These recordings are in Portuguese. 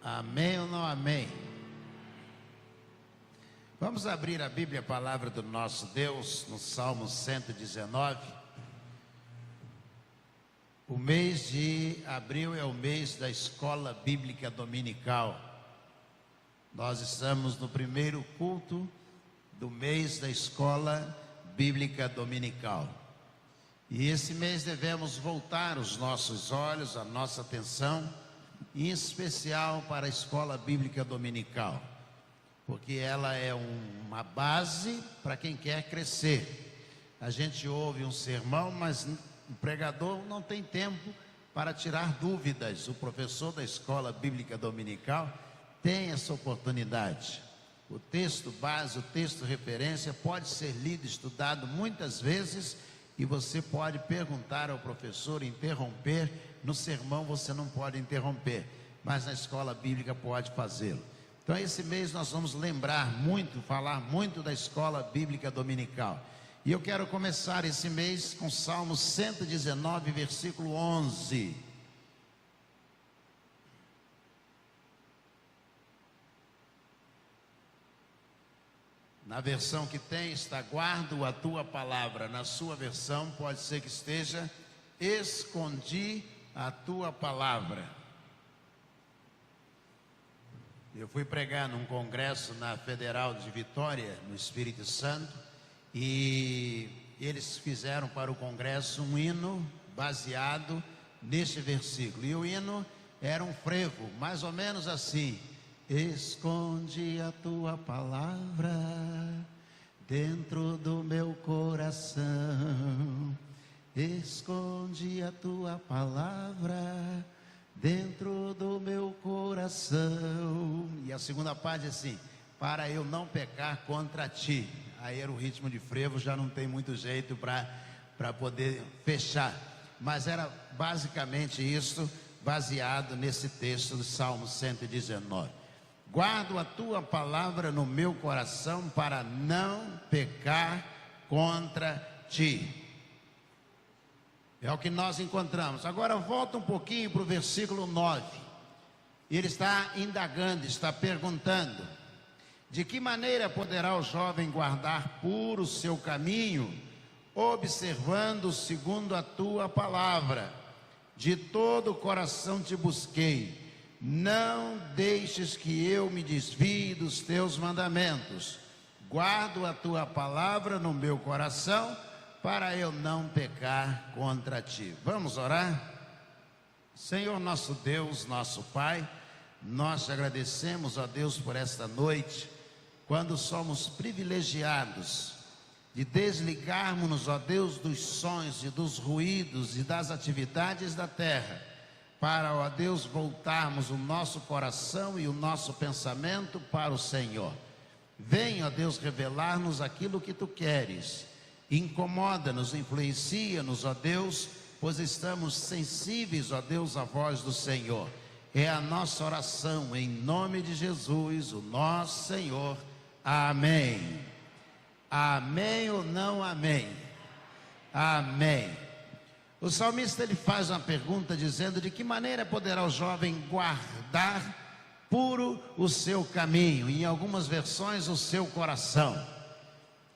Amém ou não amém? Vamos abrir a Bíblia, a palavra do nosso Deus, no Salmo 119. O mês de abril é o mês da Escola Bíblica Dominical. Nós estamos no primeiro culto do mês da Escola Bíblica Dominical. E esse mês devemos voltar os nossos olhos, a nossa atenção, em especial para a Escola Bíblica Dominical, porque ela é uma base para quem quer crescer. A gente ouve um sermão, mas o pregador não tem tempo para tirar dúvidas. O professor da Escola Bíblica Dominical tem essa oportunidade. O texto base, o texto referência pode ser lido, estudado muitas vezes, e você pode perguntar ao professor, interromper. No sermão você não pode interromper, mas na escola bíblica pode fazê-lo. Então esse mês nós vamos lembrar muito, falar muito da Escola Bíblica Dominical. E eu quero começar esse mês com Salmo 119, versículo 11. Na versão que tem está: guardo a tua palavra. Na sua versão pode ser que esteja: escondi a tua palavra. Eu fui pregar num congresso na Federal de Vitória, no Espírito Santo, e eles fizeram para o congresso um hino baseado neste versículo. E o hino era um frevo, mais ou menos assim: esconde a tua palavra dentro do meu coração. Esconde a tua palavra dentro do meu coração. E a segunda parte é assim: para eu não pecar contra ti. Aí era o ritmo de frevo, já não tem muito jeito para poder fechar. Mas era basicamente isso, baseado nesse texto do Salmo 119. Guardo a tua palavra no meu coração para não pecar contra ti. É o que nós encontramos. Agora volta um pouquinho para o versículo 9. Ele está indagando, está perguntando: de que maneira poderá o jovem guardar puro o seu caminho, observando segundo a tua palavra? De todo o coração te busquei. Não deixes que eu me desvie dos teus mandamentos. Guardo a tua palavra no meu coração, para eu não pecar contra ti. Vamos orar? Senhor nosso Deus, nosso Pai, nós te agradecemos, ó Deus, por esta noite, quando somos privilegiados de desligarmos-nos, ó Deus, dos sons e dos ruídos e das atividades da terra, para, ó Deus, voltarmos o nosso coração e o nosso pensamento para o Senhor. Venha, ó Deus, revelar-nos aquilo que tu queres. Incomoda-nos, influencia-nos, ó Deus, pois estamos sensíveis, ó Deus, à voz do Senhor. É a nossa oração em nome de Jesus, o nosso Senhor. Amém. Amém ou não amém? Amém. O salmista ele faz uma pergunta dizendo: de que maneira poderá o jovem guardar puro o seu caminho? Em algumas versões, o seu coração.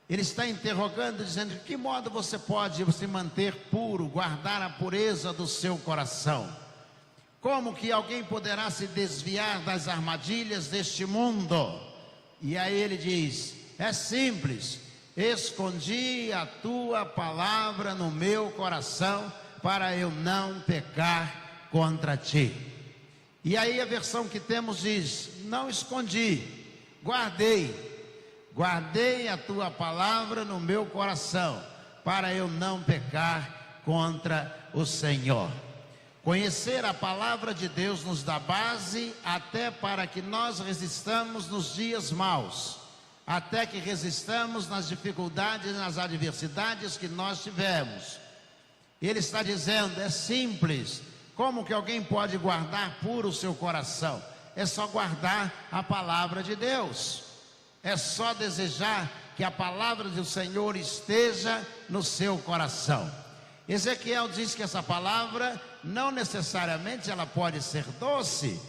Ele está interrogando, dizendo: de que modo você pode se manter puro, guardar a pureza do seu coração? Como que alguém poderá se desviar das armadilhas deste mundo? E aí ele diz: é simples. Escondi a tua palavra no meu coração, para eu não pecar contra ti. E aí a versão que temos diz: não escondi, guardei a tua palavra no meu coração, para eu não pecar contra o Senhor. Conhecer a palavra de Deus nos dá base até para que nós resistamos nos dias maus, até que resistamos nas dificuldades, nas adversidades que nós tivemos. Ele está dizendo: é simples. Como que alguém pode guardar puro o seu coração? É só guardar a palavra de Deus. É só desejar que a palavra do Senhor esteja no seu coração. Ezequiel diz que essa palavra não necessariamente ela pode ser doce,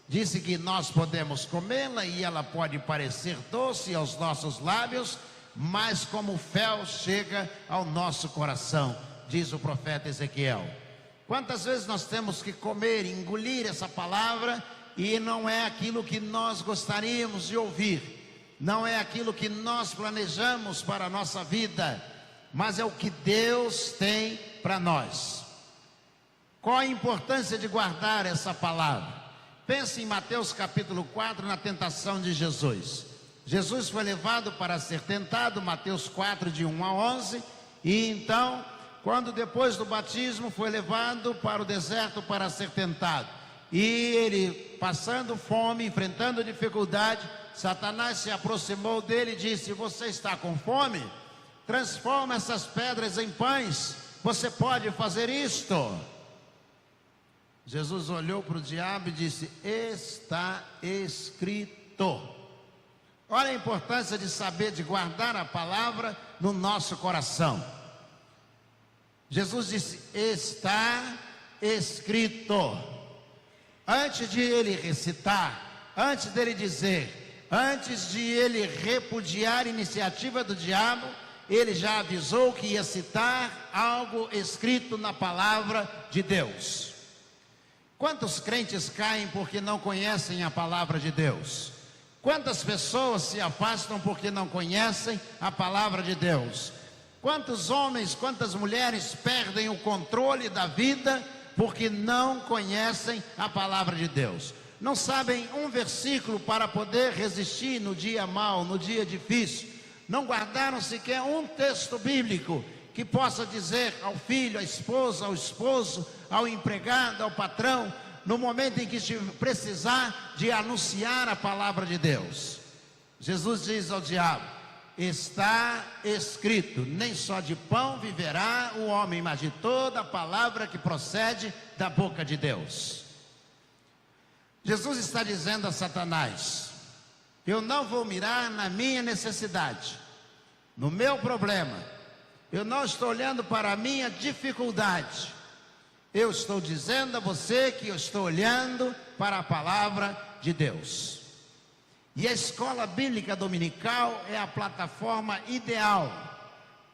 Disse que nós podemos comê-la e ela pode parecer doce aos nossos lábios, mas como fel chega ao nosso coração, diz o profeta Ezequiel. Quantas vezes nós temos que comer, engolir essa palavra e não é aquilo que nós gostaríamos de ouvir, não é aquilo que nós planejamos para a nossa vida, mas é o que Deus tem para nós. Qual a importância de guardar essa palavra? Pense em Mateus capítulo 4, na tentação de Jesus. Jesus foi levado para ser tentado, Mateus 4, de 1 a 11, e então, quando depois do batismo foi levado para o deserto para ser tentado, e ele passando fome, enfrentando dificuldade, Satanás se aproximou dele e disse: você está com fome? Transforma essas pedras em pães, você pode fazer isto? Jesus olhou para o diabo e disse: está escrito. Olha a importância de saber, de guardar a palavra no nosso coração. Jesus disse: está escrito. Antes de ele recitar, antes dele dizer, antes de ele repudiar a iniciativa do diabo, ele já avisou que ia citar algo escrito na palavra de Deus. Quantos crentes caem porque não conhecem a palavra de Deus? Quantas pessoas se afastam porque não conhecem a palavra de Deus? Quantos homens, quantas mulheres perdem o controle da vida porque não conhecem a palavra de Deus? Não sabem um versículo para poder resistir no dia mau, no dia difícil. Não guardaram sequer um texto bíblico que possa dizer ao filho, à esposa, ao esposo, ao empregado, ao patrão, no momento em que precisar de anunciar a palavra de Deus. Jesus diz ao diabo: está escrito, nem só de pão viverá o homem, mas de toda a palavra que procede da boca de Deus. Jesus está dizendo a Satanás: eu não vou mirar na minha necessidade, no meu problema. Eu não estou olhando para a minha dificuldade. Eu estou dizendo a você que eu estou olhando para a palavra de Deus. E a escola bíblica dominical é a plataforma ideal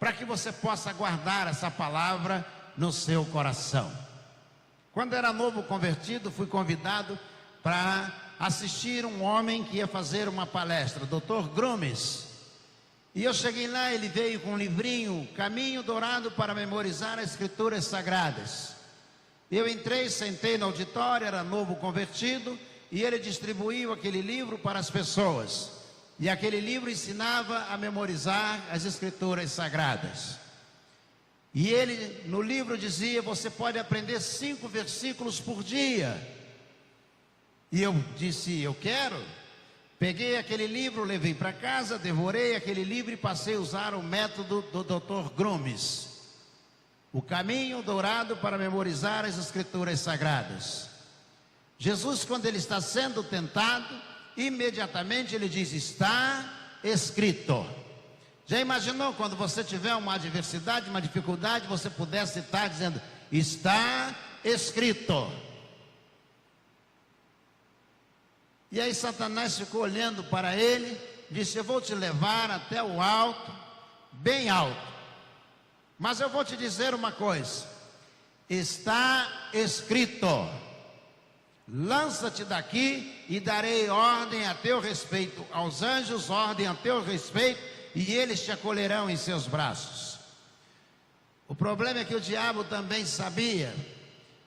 para que você possa guardar essa palavra no seu coração. Quando era novo convertido, fui convidado para assistir um homem que ia fazer uma palestra, Dr. Grumes. E eu cheguei lá, ele veio com um livrinho, Caminho Dourado para Memorizar as Escrituras Sagradas. Eu entrei, sentei no auditório, era novo convertido, e ele distribuiu aquele livro para as pessoas. E aquele livro ensinava a memorizar as Escrituras Sagradas. E ele, no livro, dizia: você pode aprender 5 versículos por dia. E eu disse: eu quero. Peguei aquele livro, levei para casa, devorei aquele livro e passei a usar o método do Dr. Grumes. O caminho dourado para memorizar as Escrituras Sagradas. Jesus, quando ele está sendo tentado, imediatamente ele diz: está escrito. Já imaginou quando você tiver uma adversidade, uma dificuldade, você pudesse estar dizendo: está escrito. E aí Satanás ficou olhando para ele, disse: eu vou te levar até o alto, bem alto. Mas eu vou te dizer uma coisa: está escrito, lança-te daqui e darei ordem a teu respeito, aos anjos ordem a teu respeito, e eles te acolherão em seus braços. O problema é que o diabo também sabia.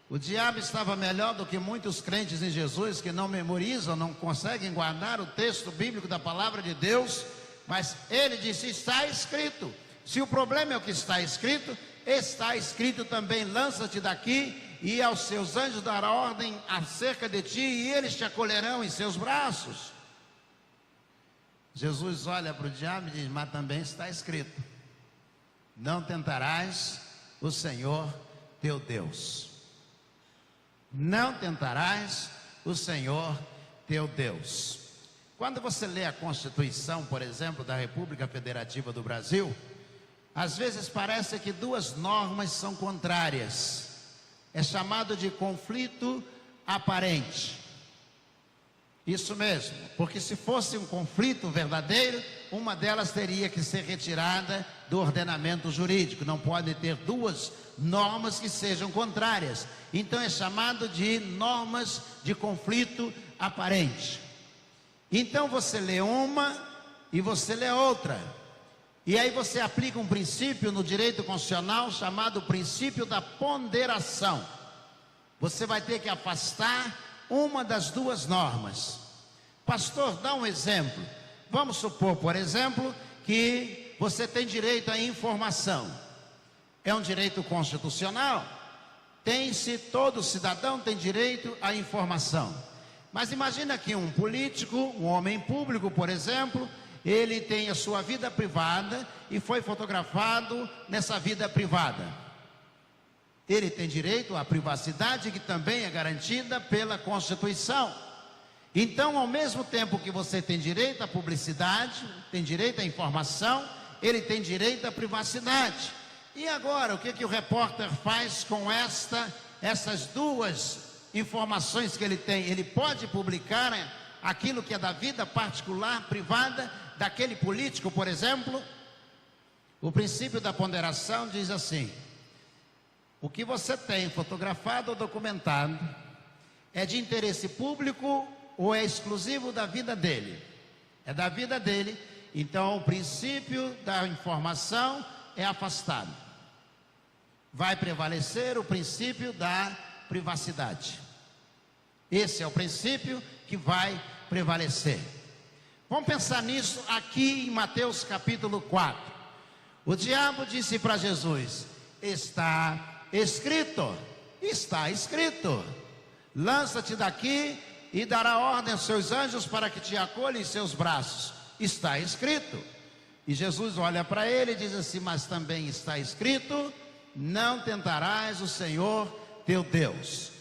O diabo estava melhor do que muitos crentes em Jesus que não memorizam, não conseguem guardar o texto bíblico da palavra de Deus, mas ele disse: está escrito. Se o problema é o que está escrito também: lança-te daqui e aos seus anjos dará ordem acerca de ti, e eles te acolherão em seus braços. Jesus olha para o diabo e diz: mas também está escrito: não tentarás o Senhor teu Deus. Não tentarás o Senhor teu Deus. Quando você lê a Constituição, por exemplo, da República Federativa do Brasil, às vezes parece que 2 normas são contrárias. É chamado de conflito aparente. Isso mesmo, porque se fosse um conflito verdadeiro, uma delas teria que ser retirada do ordenamento jurídico. Não pode ter duas normas que sejam contrárias. Então é chamado de normas de conflito aparente. Então você lê uma e você lê outra. E aí você aplica um princípio no direito constitucional chamado princípio da ponderação. Você vai ter que afastar uma das duas normas. Pastor, dá um exemplo. Vamos supor, por exemplo, que você tem direito à informação. É um direito constitucional. Todo cidadão tem direito à informação. Mas imagina que um político, um homem público, por exemplo, ele tem a sua vida privada e foi fotografado nessa vida privada. Ele tem direito à privacidade, que também é garantida pela Constituição. Então, ao mesmo tempo que você tem direito à publicidade, tem direito à informação, ele tem direito à privacidade. E agora, o que o repórter faz com essas duas informações que ele tem? Ele pode publicar aquilo que é da vida particular, privada, daquele político, por exemplo? O princípio da ponderação diz assim: o que você tem fotografado ou documentado é de interesse público ou é exclusivo da vida dele? É da vida dele, então o princípio da informação é afastado. Vai prevalecer o princípio da privacidade. Esse é o princípio que vai prevalecer. Vamos pensar nisso aqui em Mateus capítulo 4. O diabo disse para Jesus: está escrito, está escrito, lança-te daqui e dará ordem aos seus anjos para que te acolham em seus braços. Está escrito. E Jesus olha para ele e diz assim: mas também está escrito, não tentarás o Senhor teu Deus.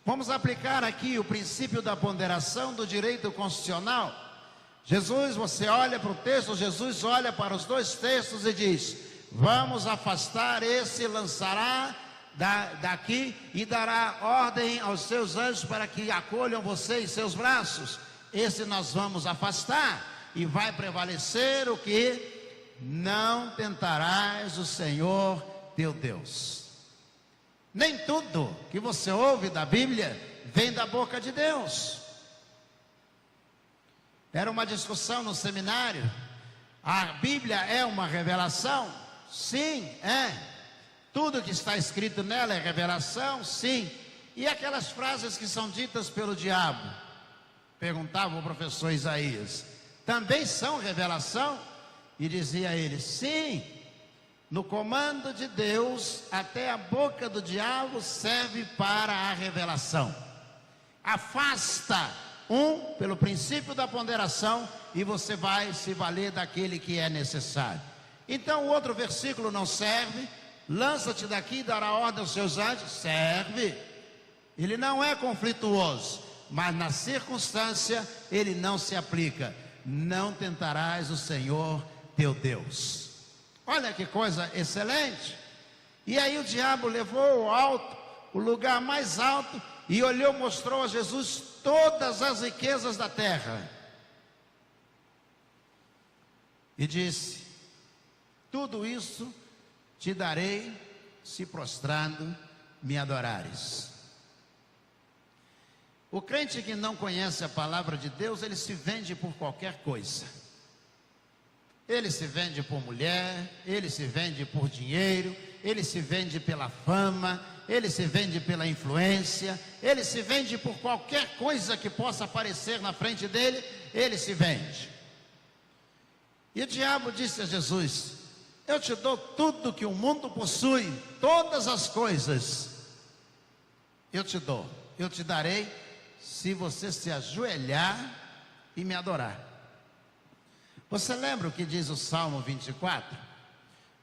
Vamos aplicar aqui o princípio da ponderação do direito constitucional. Jesus, você olha para o texto, Jesus olha para os dois textos e diz: vamos afastar esse, lançará daqui e dará ordem aos seus anjos para que acolham você em seus braços. Esse nós vamos afastar e vai prevalecer o que? Não tentarás o Senhor teu Deus. Nem tudo que você ouve da Bíblia vem da boca de Deus. Era uma discussão no seminário: a Bíblia é uma revelação? Sim, é. Tudo que está escrito nela é revelação? Sim. E aquelas frases que são ditas pelo diabo? Perguntava o professor Isaías: também são revelação? E dizia ele: sim. No comando de Deus, até a boca do diabo serve para a revelação. Afasta um pelo princípio da ponderação e você vai se valer daquele que é necessário. Então o outro versículo não serve. Lança-te daqui e dará ordem aos seus anjos. Serve. Ele não é conflituoso, mas na circunstância ele não se aplica. Não tentarás o Senhor teu Deus. Olha que coisa excelente. E aí o diabo levou ao alto, o lugar mais alto, e olhou, mostrou a Jesus todas as riquezas da terra. E disse: tudo isso te darei, se prostrado me adorares. O crente que não conhece a palavra de Deus, ele se vende por qualquer coisa. Ele se vende por mulher, ele se vende por dinheiro, ele se vende pela fama, ele se vende pela influência, ele se vende por qualquer coisa que possa aparecer na frente dele, ele se vende. E o diabo disse a Jesus: eu te dou tudo que o mundo possui, todas as coisas, eu te dou, eu te darei, se você se ajoelhar e me adorar. Você lembra o que diz o Salmo 24?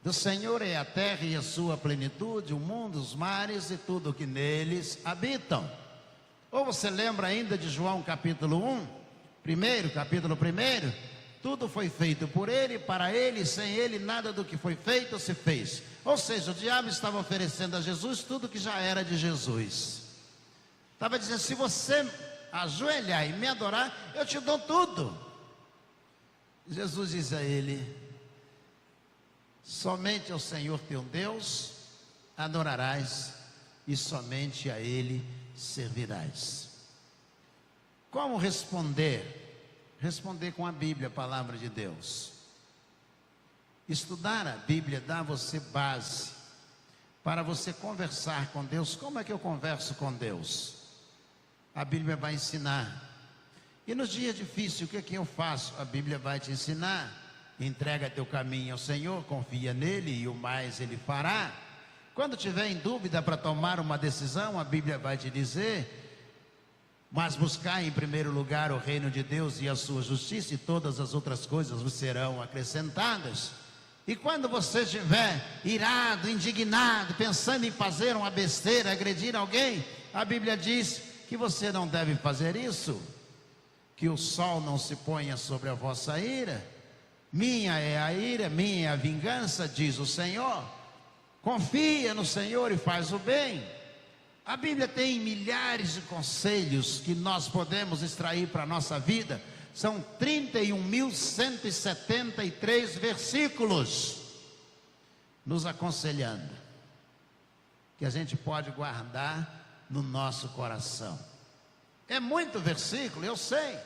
Do Senhor é a terra e a sua plenitude, o mundo, os mares e tudo que neles habitam. Ou você lembra ainda de João capítulo 1? Capítulo 1? Tudo foi feito por ele, para ele, e sem ele nada do que foi feito se fez. Ou seja, o diabo estava oferecendo a Jesus tudo que já era de Jesus. Estava dizendo: se você ajoelhar e me adorar, eu te dou tudo. Jesus diz a ele: somente ao Senhor teu Deus adorarás e somente a Ele servirás. Como responder? Responder com a Bíblia, a palavra de Deus. Estudar a Bíblia dá a você base para você conversar com Deus. Como é que eu converso com Deus? A Bíblia vai ensinar. E nos dias difíceis, o que é que eu faço? A Bíblia vai te ensinar. Entrega teu caminho ao Senhor, confia nele e o mais Ele fará. Quando tiver em dúvida para tomar uma decisão, a Bíblia vai te dizer: mas buscai em primeiro lugar o reino de Deus e a sua justiça, e todas as outras coisas vos serão acrescentadas. E quando você estiver irado, indignado, pensando em fazer uma besteira, agredir alguém, a Bíblia diz que você não deve fazer isso, que o sol não se ponha sobre a vossa ira. Minha é a ira, minha é a vingança, diz o Senhor. Confia no Senhor e faz o bem. A Bíblia tem milhares de conselhos que nós podemos extrair para a nossa vida. São 31.173 versículos nos aconselhando, que a gente pode guardar no nosso coração. É muito versículo, eu sei.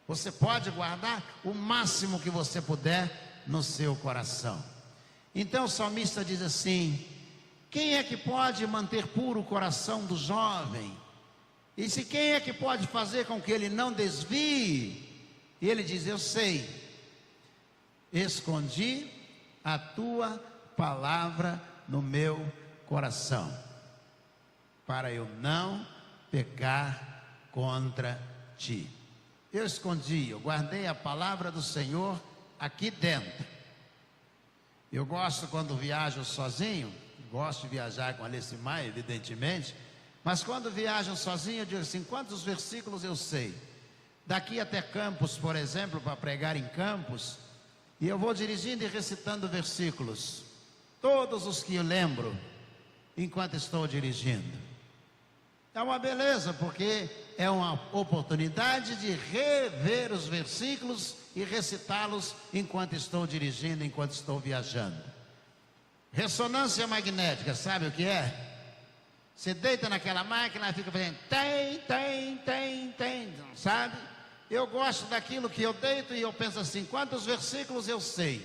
Você pode guardar o máximo que você puder no seu coração. Então o salmista diz assim: quem é que pode manter puro o coração do jovem? E se quem é que pode fazer com que ele não desvie? E ele diz: eu sei, escondi a tua palavra no meu coração, para eu não pecar contra ti. Eu escondi, eu guardei a palavra do Senhor aqui dentro. Eu gosto quando viajo sozinho, gosto de viajar com a Alice Maia, evidentemente, mas quando viajo sozinho, eu digo assim: quantos versículos eu sei? Daqui até Campos, por exemplo, para pregar em Campos, e eu vou dirigindo e recitando versículos, todos os que eu lembro, enquanto estou dirigindo. É uma beleza, porque é uma oportunidade de rever os versículos e recitá-los enquanto estou dirigindo, enquanto estou viajando. Ressonância magnética, sabe o que é? Você deita naquela máquina e fica fazendo tem, sabe? Eu gosto daquilo que eu deito e eu penso assim: quantos versículos eu sei?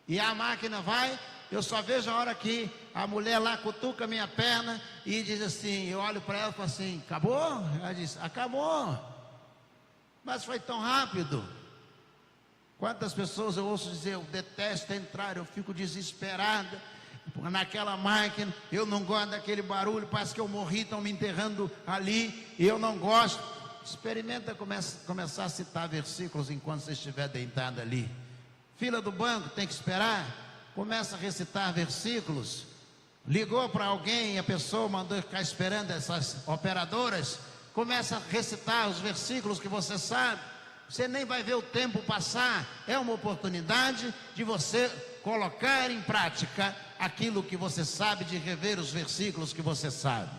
E a máquina vai, eu só vejo a hora que a mulher lá cutuca a minha perna e diz assim, eu olho para ela e falo assim: acabou? Ela diz: acabou. Mas foi tão rápido. Quantas pessoas eu ouço dizer: eu detesto entrar, eu fico desesperada naquela máquina, eu não gosto daquele barulho, parece que eu morri, estão me enterrando ali, e eu não gosto. Experimenta começar a citar versículos enquanto você estiver deitado ali. Fila do banco, tem que esperar, começa a recitar versículos. Ligou para alguém e a pessoa mandou ficar esperando, essas operadoras, começa a recitar os versículos que você sabe. Você nem vai ver o tempo passar. É uma oportunidade de você colocar em prática aquilo que você sabe, de rever os versículos que você sabe.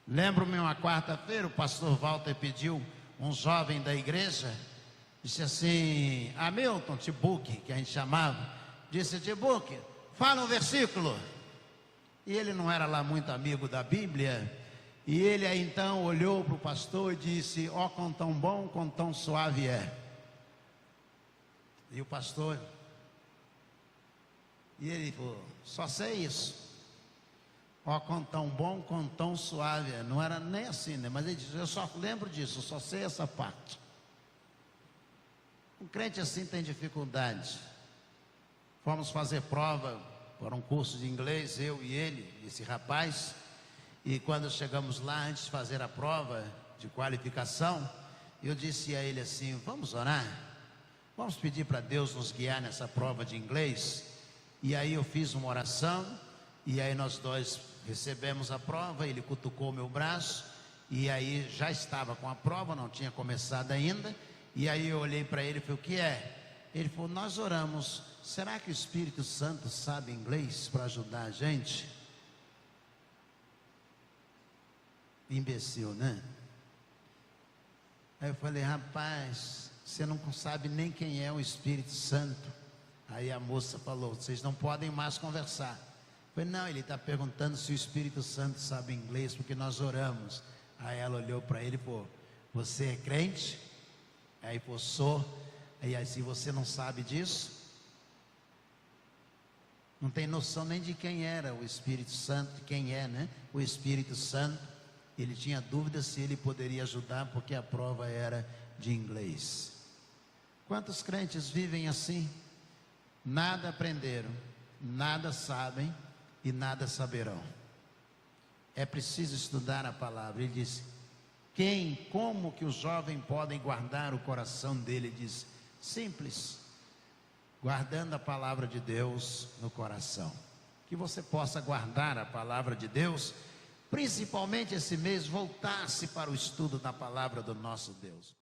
Lembro-me, uma quarta-feira, o pastor Walter pediu um jovem da igreja, disse assim: Hamilton Tibuque, que a gente chamava, disse: Tibuque, fala um versículo. E ele não era lá muito amigo da Bíblia, e ele aí então olhou para o pastor e disse: ó, quão tão bom, quão tão suave é. E o pastor, e ele falou: só sei isso. Ó, quão tão bom, quão tão suave é. Não era nem assim, né? Mas ele disse: eu só lembro disso, eu só sei essa parte. Um crente assim tem dificuldade. Fomos fazer prova para um curso de inglês, eu e ele, esse rapaz. E quando chegamos lá, antes de fazer a prova de qualificação, eu disse a ele assim: vamos orar? Vamos pedir para Deus nos guiar nessa prova de inglês? E aí eu fiz uma oração, e aí nós dois recebemos a prova. Ele cutucou meu braço, e aí já estava com a prova, não tinha começado ainda. E aí eu olhei para ele e falei: o que é? Ele falou: nós oramos, será que o Espírito Santo sabe inglês para ajudar a gente? Imbecil, né? Aí eu falei, rapaz, você não sabe nem quem é o Espírito Santo. Aí a moça falou, vocês não podem mais conversar. Eu falei, não, ele está perguntando se o Espírito Santo sabe inglês, porque nós oramos. Aí ela olhou para ele e falou, você é crente? Aí falou, sou. Aí assim, você não sabe disso? Não tem noção nem de quem era o Espírito Santo, de quem é, né? O Espírito Santo. Ele tinha dúvida se ele poderia ajudar, porque a prova era de inglês. Quantos crentes vivem assim? Nada aprenderam, nada sabem e nada saberão. É preciso estudar a palavra. Ele disse, como que os jovens podem guardar o coração dele? Ele disse, simples, guardando a palavra de Deus no coração. Que você possa guardar a palavra de Deus, principalmente esse mês, voltar-se para o estudo da palavra do nosso Deus.